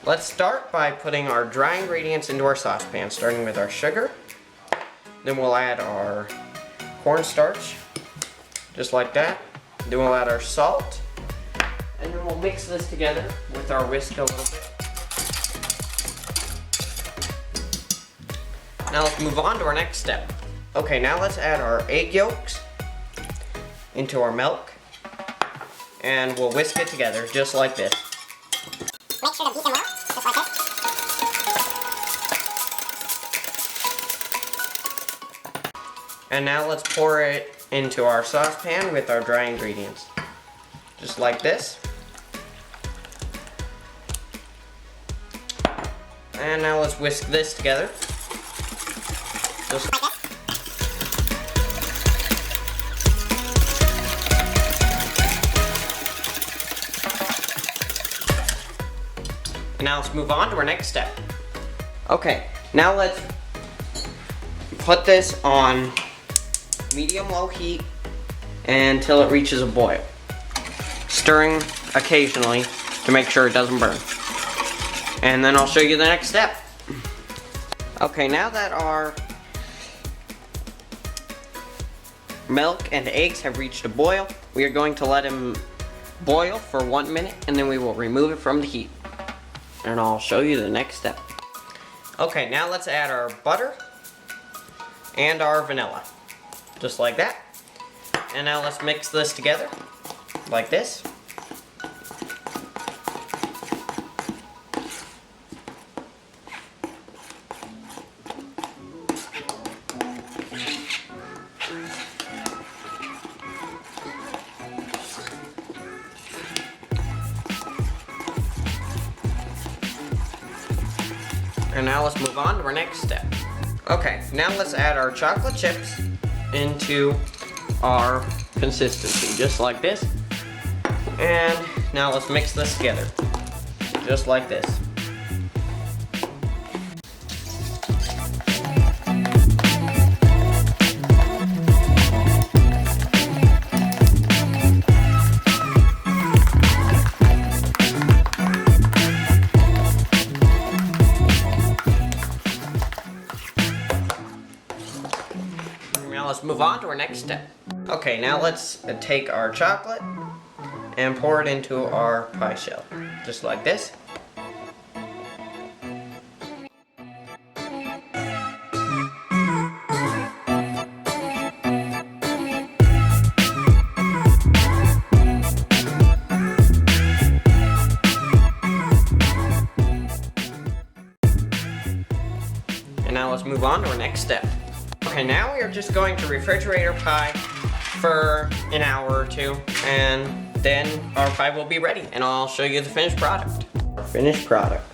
Let's start by putting our dry ingredients into our saucepan, starting with our sugar. Then we'll add our cornstarch, just like that. Then we'll add our salt. And then we'll mix this together with our whisk a little bit. Now let's move on to our next step. Okay, now let's add our egg yolks into our milk. And we'll whisk it together, just like this. Make sure to beat them well, just like this. And now let's pour it into our saucepan with our dry ingredients. Just like this. And now let's whisk this together. Just like this. And now let's move on to our next step. Okay, now let's put this on medium-low heat until it reaches a boil. Stirring occasionally to make sure it doesn't burn. And then I'll show you the next step. Okay, now that our milk and eggs have reached a boil, we are going to let them boil for 1 minute and then we will remove it from the heat. And I'll show you the next step. Okay, now let's add our butter and our vanilla. Just like that. And now let's mix this together, like this. And now let's move on to our next step. Okay, now let's add our chocolate chips into our consistency, just like this. And now let's mix this together, just like this. Now let's move on to our next step. Okay, now let's take our chocolate and pour it into our pie shell, just like this. And now let's move on to our next step. Okay, now we are just going to refrigerate our pie for an hour or two, and then our pie will be ready, and I'll show you the finished product. Our finished product.